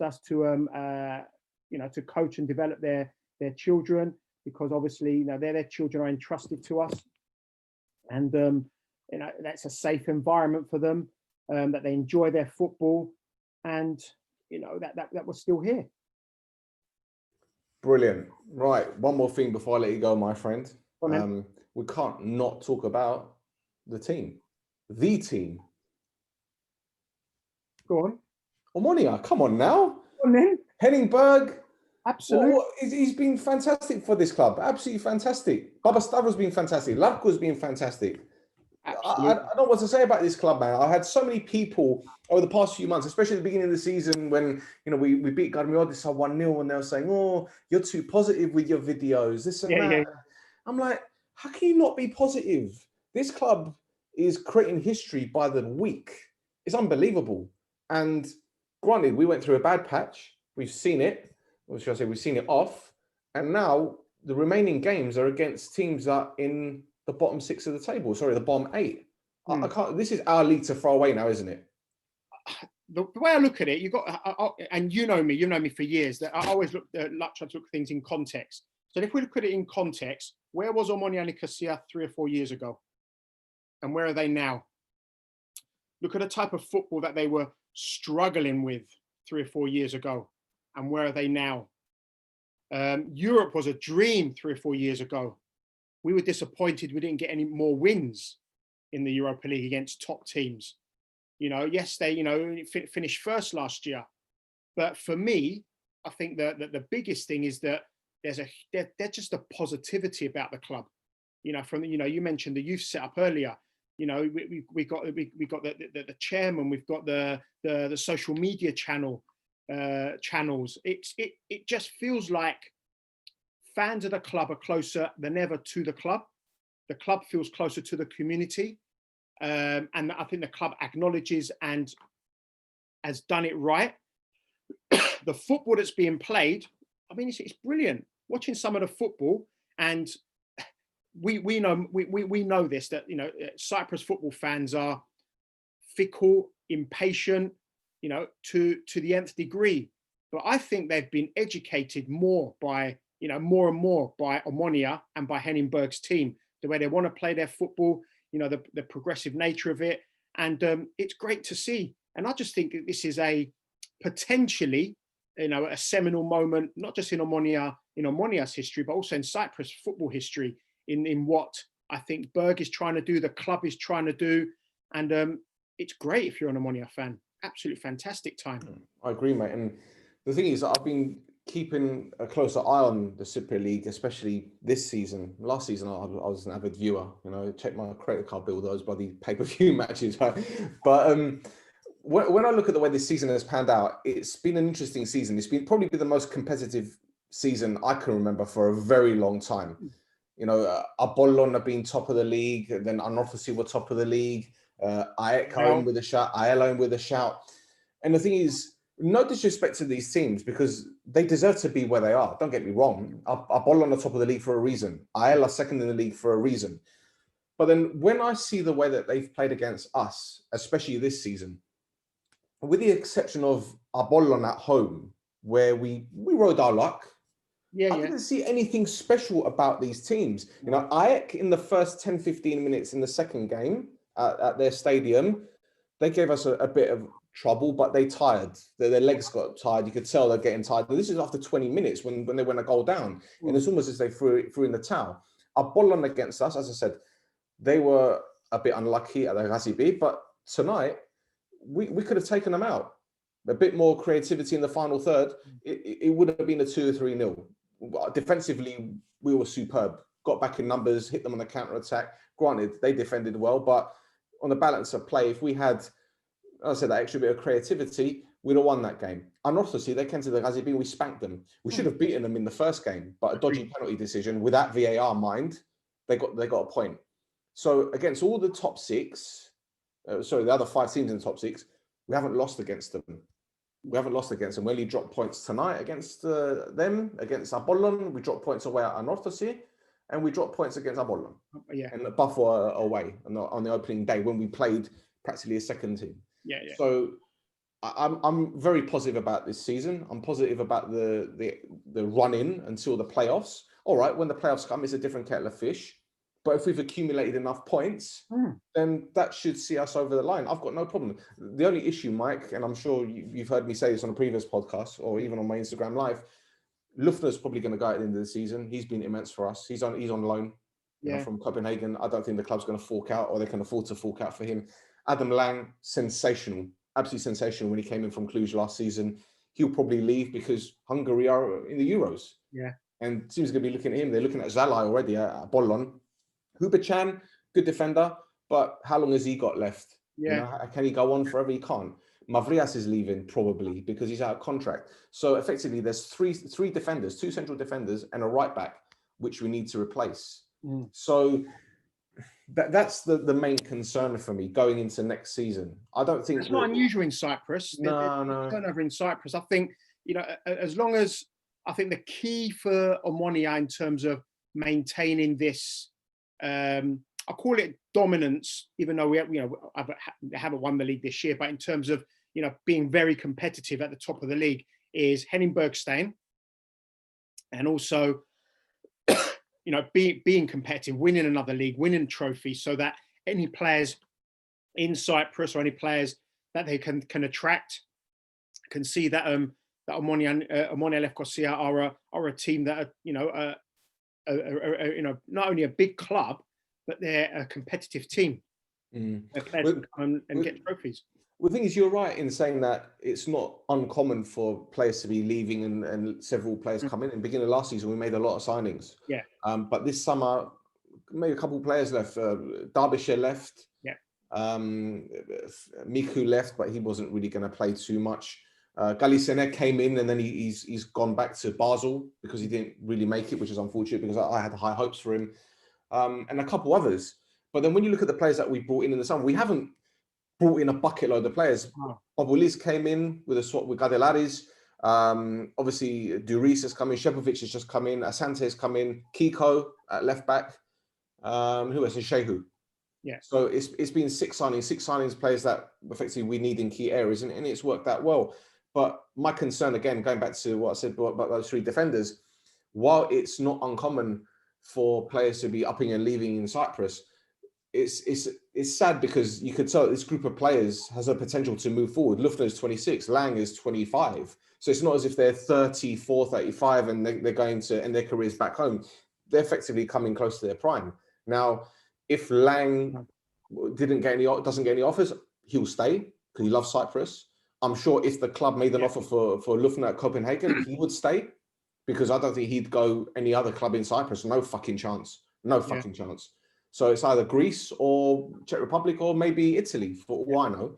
us to coach and develop their children, because obviously their children are entrusted to us, and that's a safe environment for them, that they enjoy their football, and that we're still here. Brilliant. Right, one more thing before I let you go, my friend. We can't not talk about the team. Go on. Omonoia, come on now. Go on then. Henningberg. Absolutely. He's been fantastic for this club. Absolutely fantastic. Baba Stavro's been fantastic. Lavko's been fantastic. I don't know what to say about this club, man. I had so many people over the past few months, especially at the beginning of the season when we beat Garmiodis 1-0, and they were saying, "Oh, you're too positive with your videos, this and that." Yeah. I'm like, how can you not be positive? This club is creating history by the week. It's unbelievable. And granted, we went through a bad patch. We've seen it. Or should I say, we've seen it off. And now the remaining games are against teams that are in the bottom 6 of the table. Sorry, the bottom 8. I can't. This is our league to throw away now, isn't it? The way I look at it, and you know me for years, that I always try to look at things in context. So if we look at it in context, where was Omonoia Nicosia 3 or 4 years ago? And where are they now? Look at the type of football that they were struggling with 3 or 4 years ago. And where are they now? Europe was a dream 3 or 4 years ago. We were disappointed we didn't get any more wins in the Europa League against top teams. Yes, they finished first last year. But for me, I think that the biggest thing is that there's just a positivity about the club. You mentioned the youth setup earlier. We got the chairman, we've got the social media channels. It just feels like fans of the club are closer than ever to the club. The club feels closer to the community, and I think the club acknowledges and has done it right the football that's being played, I mean, it's brilliant. Watching some of the football, and we know this, that Cyprus football fans are fickle, impatient, to the nth degree. But I think they've been educated more by more and more by Omonoia and by Henningberg's team, the way they want to play their football, the progressive nature of it, and it's great to see. And I just think that this is a potentially, a seminal moment, not just in Omonia's history, but also in Cyprus football history, in what I think Berg is trying to do, the club is trying to do, and it's great if you're an Omonoia fan. Absolutely fantastic time. I agree, mate. And the thing is, I've been keeping a closer eye on the Cypriot League, especially this season. Last season, I was an avid viewer. Check my credit card bill, those bloody pay-per-view matches. Right? But when I look at the way this season has panned out, it's been an interesting season. It's probably been the most competitive season I can remember for a very long time. Apollon have been top of the league, and then Anorthosis were top of the league. AEK are in with a shout, AEL in with a shout. And the thing is, no disrespect to these teams, because they deserve to be where they are. Don't get me wrong. Apollon are top of the league for a reason. AEL are second in the league for a reason. But then when I see the way that they've played against us, especially this season, with the exception of Apollon at home, where we rode our luck, I didn't see anything special about these teams. AEK in the first 10, 15 minutes in the second game at their stadium, they gave us a bit of trouble, but they tired. Their legs got tired. You could tell they're getting tired. And this is after 20 minutes when they went a goal down. And it's almost as they threw in the towel. Apollon against us, as I said, they were a bit unlucky at the Ghazi B, but tonight we could have taken them out. A bit more creativity in the final third, it would have been a 2 or 3-0. Defensively, we were superb. Got back in numbers, hit them on the counter attack. Granted, they defended well, but on the balance of play, if we had, as I said, that extra bit of creativity, we'd have won that game. Unorthodoxy, they came to the Ghazi B, we spanked them. We should have beaten them in the first game, but a dodgy penalty decision with that VAR mind, they got a point. So against all the top six, the other 5 teams in the top 6, we haven't lost against them. We only dropped points tonight against them, against Apollon. We dropped points away at Anorthodoxy, and we dropped points against Apollon. And Buffalo away on the opening day when we played practically a second team. So I'm very positive about this season. I'm positive about the run in until the playoffs. All right, when the playoffs come, it's a different kettle of fish. But if we've accumulated enough points, then that should see us over the line. I've got no problem. The only issue, Mike, and I'm sure you've heard me say this on a previous podcast or even on my Instagram live, Lufner's probably going to go at the end of the season. He's been immense for us. He's on loan from Copenhagen. I don't think the club's going to fork out, or they can afford to fork out for him. Adam Lang, sensational, absolutely sensational when he came in from Cluj last season. He'll probably leave because Hungary are in the Euros. And teams are going to be looking at him. They're looking at Zalai already at Apollon. Huber-Chan, good defender, but how long has he got left? Can he go on forever? He can't. Mavrias is leaving probably because he's out of contract. So effectively, there's three defenders, 2 central defenders, and a right back, which we need to replace. So that's the main concern for me going into next season. I don't think it's not unusual in Cyprus. No. Turnover in Cyprus. I think as long as I think the key for Omonoia in terms of maintaining this. I call it dominance, even though we haven't won the league this year. But in terms of being very competitive at the top of the league, is Henningberg staying, and also being competitive, winning another league, winning trophies, so that any players in Cyprus or any players that they can attract can see that that Omonoia Nicosia are a team that are not only a big club, but they're a competitive team. Their players can come and get trophies. Well, the thing is, you're right in saying that it's not uncommon for players to be leaving and several players come in. In the beginning of last season, we made a lot of signings. But this summer, maybe a couple of players left. Derbyshire left. Miku left, but he wasn't really going to play too much. Galicene came in and then he's gone back to Basel because he didn't really make it, which is unfortunate because I had high hopes for him, and a couple others. But then when you look at the players that we brought in the summer, we haven't brought in a bucket load of players. Bobulis came in with a swap with Gadelaris. Obviously, Duris has come in, Shepovic has just come in, Asante has come in, Kiko at left back. Who else? And Shehu. Yeah. So it's been six signings, players that effectively we need in key areas, and it's worked out well. But my concern, again, going back to what I said about those three defenders, while it's not uncommon for players to be upping and leaving in Cyprus, it's sad because you could tell this group of players has a potential to move forward. Lufner is 26, Lang is 25. So it's not as if they're 34, 35 and they're going to end their careers back home. They're effectively coming close to their prime. Now, if Lang doesn't get any offers, he'll stay because he loves Cyprus. I'm sure if the club made an offer for Lufner at Copenhagen, he would stay because I don't think he'd go any other club in Cyprus. No fucking chance. No fucking chance. So it's either Greece or Czech Republic or maybe Italy, for all I know.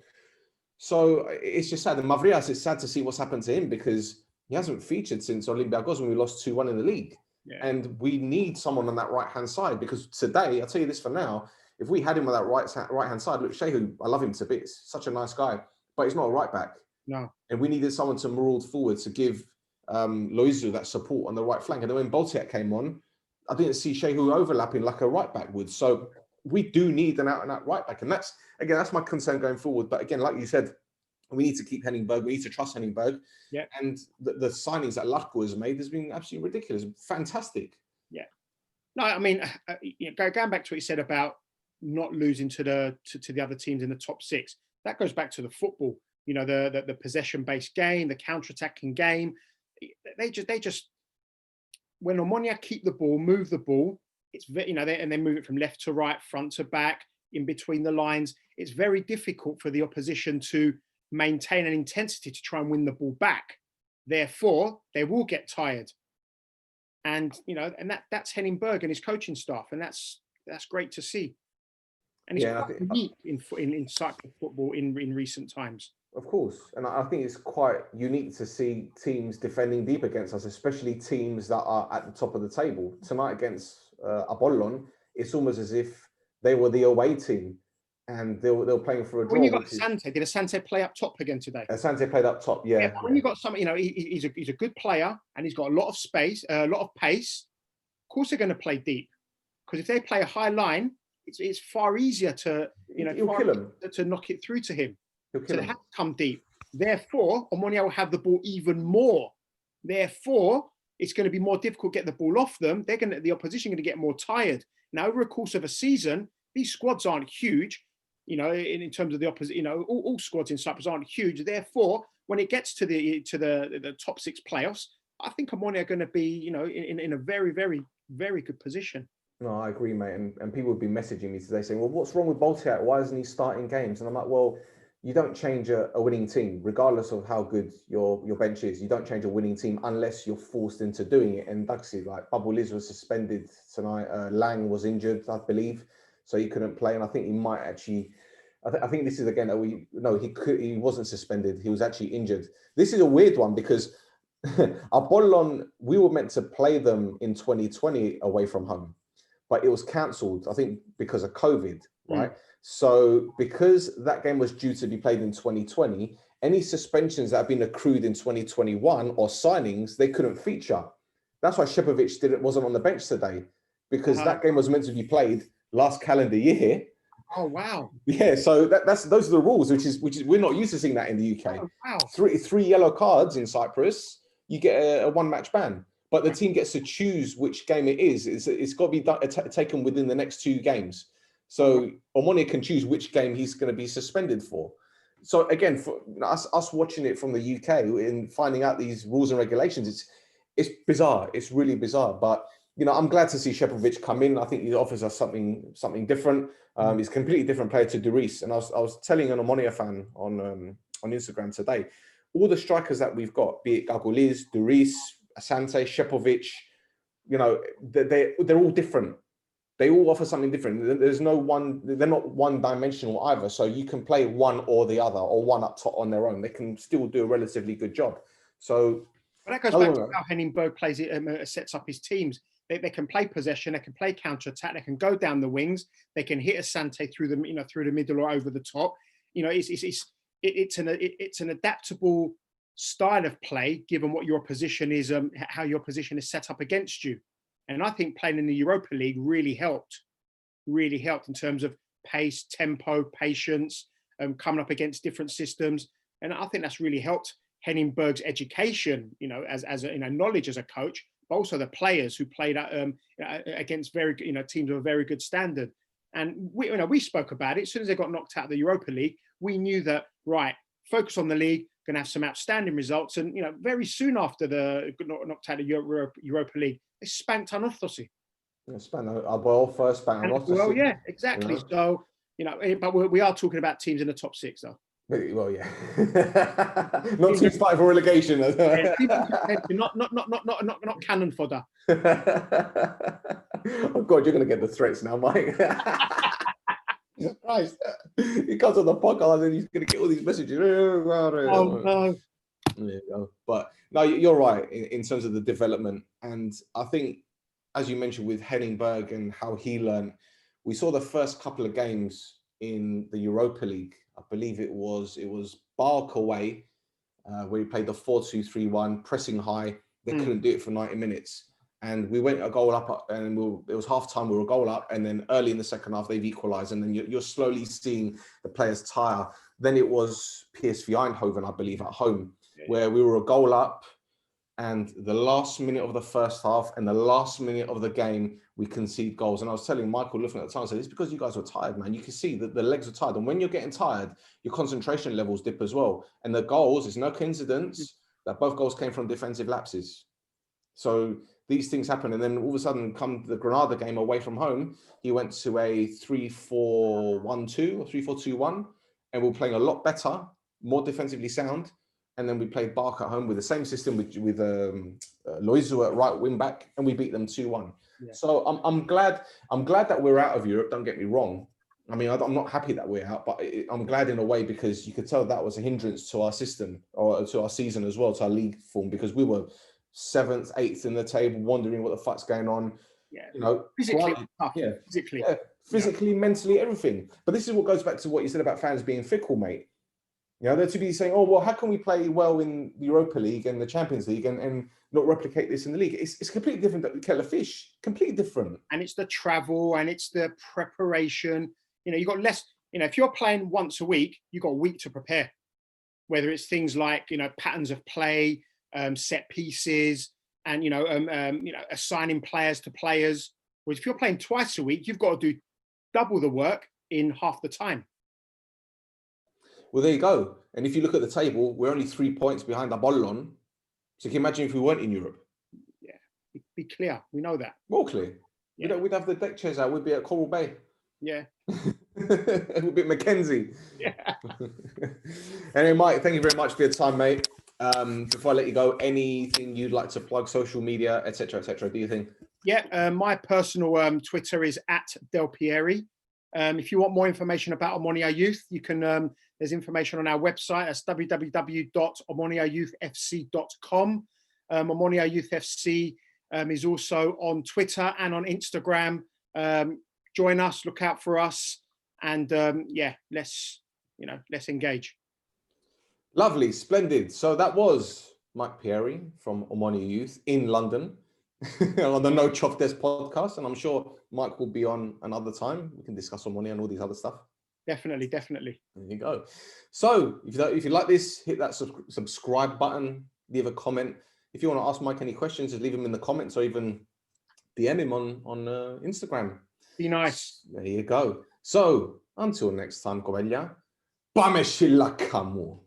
So it's just sad. And Mavrias, it's sad to see what's happened to him because he hasn't featured since Olympiacos when we lost 2-1 in the league. Yeah. And we need someone on that right-hand side because today, I'll tell you this for now, if we had him on that right-hand side, look, Shehu, I love him to bits, such a nice guy, but he's not a right back. No. And we needed someone to maraud forward to give Loizu that support on the right flank. And then when Boltiak came on, I didn't see Shehu overlapping like a right back would. So we do need an out-and-out right back. And that's my concern going forward. But again, like you said, we need to keep Henningberg. We need to trust Henningberg. Yeah. And the signings that Lachko has made has been absolutely ridiculous. Fantastic. Yeah. No, I mean, going back to what you said about not losing to the other teams in the top six, that goes back to the football. You know, the possession-based game, the counter-attacking game. They just when Omonoia keep the ball, move the ball, it's and they move it from left to right, front to back, in between the lines. It's very difficult for the opposition to maintain an intensity to try and win the ball back. Therefore, they will get tired. And that's Henningberg and his coaching staff, and that's great to see. And it's quite unique in Cyprus football in recent times. Of course. And I think it's quite unique to see teams defending deep against us, especially teams that are at the top of the table. Tonight against Apollon, it's almost as if they were the away team and they were playing for a draw. When you got Asante, did Asante play up top again today? Asante played up top, yeah. When you got something, he's a good player and he's got a lot of space, a lot of pace. Of course they're going to play deep. Because if they play a high line, it's far easier to, to knock it through to him. So they have to come deep. Therefore, Omonoia will have the ball even more. Therefore, it's going to be more difficult to get the ball off them. The opposition going to get more tired. Now, over a course of a season, these squads aren't huge. In terms of the opposite, all squads in Cyprus aren't huge. Therefore, when it gets to the top six playoffs, I think Omonoia are going to be, in a very, very, very good position. No, I agree, mate. And people have been messaging me today saying, well, what's wrong with Boltiak? Why isn't he starting games? And I'm like, well, you don't change a winning team, regardless of how good your bench is. You don't change a winning team unless you're forced into doing it. And Duxie, like Babuliz was suspended tonight. Lang was injured, I believe, so he couldn't play. And I think he might actually. I think this is again he wasn't suspended. He was actually injured. This is a weird one because Apollon, we were meant to play them in 2020 away from home, but it was cancelled. I think because of COVID, right? So because that game was due to be played in 2020, any suspensions that have been accrued in 2021 or signings, they couldn't feature. That's why Shepovic wasn't on the bench today, because that game was meant to be played last calendar year. Oh wow! Yeah, so those are the rules, which is we're not used to seeing that in the UK. Oh, wow. Three yellow cards in Cyprus, you get a 1-match ban, but the team gets to choose which game it is. It's got to be taken within the next 2 games. So Omonoia can choose which game he's going to be suspended for. So again, for us watching it from the UK and finding out these rules and regulations, it's bizarre. It's really bizarre. But I'm glad to see Shepovic come in. I think he offers us something different. He's a completely different player to Duris. And I was telling an Omonoia fan on Instagram today, all the strikers that we've got, be it Gaguliz, Duris, Asante, Shepovic, they're all different. They all offer something different. There's no one, they're not one-dimensional either. So you can play one or the other, or one up top on their own. They can still do a relatively good job. So that goes back to how Henningberg plays it, sets up his teams. They can play possession, they can play counter-attack, they can go down the wings, they can hit Asante through the middle or over the top. It's an adaptable style of play, given what your position is, how your position is set up against you. And I think playing in the Europa League really helped in terms of pace, tempo, patience, coming up against different systems. And I think that's really helped Henningberg's education, you know, as a, you know, knowledge as a coach, but also the players who played against very, you know, teams of a very good standard. And we spoke about it. As soon as they got knocked out of the Europa League, we knew that, right, focus on the league, going to have some outstanding results. And, you know, very soon after the knocked out of Europa League, they spanked Anorthosis. Well, yeah, exactly. You know? So, you know, but we are talking about teams in the top 6, though. Well, yeah. Not teams fighting for relegation. Yeah, not cannon fodder. Oh God, you're going to get the threats now, Mike. Christ, he comes on the podcast and he's going to get all these messages. Oh no. There you go. But no, you're right in terms of the development, and I think, as you mentioned with Henningberg and how he learned, we saw the first couple of games in the Europa League. I believe it was Bark away, where he played the 4-2-3-1, pressing high. They couldn't do it for 90 minutes. And we went a goal up, and it was half time, we were a goal up. And then early in the second half, they've equalised. And then you're slowly seeing the players tire. Then it was PSV Eindhoven, I believe, at home, where we were a goal up. And the last minute of the first half and the last minute of the game, we concede goals. And I was telling Michael, looking at the time, I said, it's because you guys were tired, man. You can see that the legs are tired. And when you're getting tired, your concentration levels dip as well. And the goals, it's no coincidence that both goals came from defensive lapses. So these things happen. And then all of a sudden, come the Granada game away from home, he went to a 3-4-1-2 or 3-4-2-1. And we're playing a lot better, more defensively sound. And then we played Bark at home with the same system with Loizu at right wing back, and we beat them 2-1. Yeah. So I'm glad that we're out of Europe. Don't get me wrong. I mean, I'm not happy that we're out, but I'm glad in a way, because you could tell that was a hindrance to our system or to our season as well, to our league form, because we were 7th, 8th in the table, wondering what the fuck's going on. Yeah, you know, physically, mentally, everything. But this is what goes back to what you said about fans being fickle, mate. You know, they're to be saying, oh, well, how can we play well in the Europa League and the Champions League and not replicate this in the league? It's completely different than kettle of fish, completely different. And it's the travel and it's the preparation. You know, you've got less, you know, if you're playing once a week, you've got a week to prepare. Whether it's things like, you know, patterns of play, set pieces, and, you know, assigning players to players. Whereas if you're playing twice a week, you've got to do double the work in half the time. Well, there you go. And if you look at the table, we're only 3 points behind Apollon. So can you imagine if we weren't in Europe? Yeah, be clear. We know that. More clear. Yeah. We'd have the deck chairs out. We'd be at Coral Bay. Yeah. We'd be at Mackenzie. Yeah. Anyway, Mike, thank you very much for your time, mate. Before I let you go, anything you'd like to plug, social media, etc., do you think? Yeah, my personal Twitter is @Delpieri. If you want more information about Omonoia Youth, you can. There's information on our website. That's www.omonoiayouthfc.com. Omonoia Youth FC is also on Twitter and on Instagram. Join us, look out for us, and let's engage. Lovely, splendid. So that was Mike Pieri from Omonoia Youth in London on the No Choftes podcast, and I'm sure Mike will be on another time. We can discuss Omonoia and all these other stuff. Definitely. There you go. So if you like this, hit that subscribe button, leave a comment. If you want to ask Mike any questions, just leave them in the comments or even DM him on Instagram. Be nice. There you go. So until next time, Covelia, Pameshila Kamu.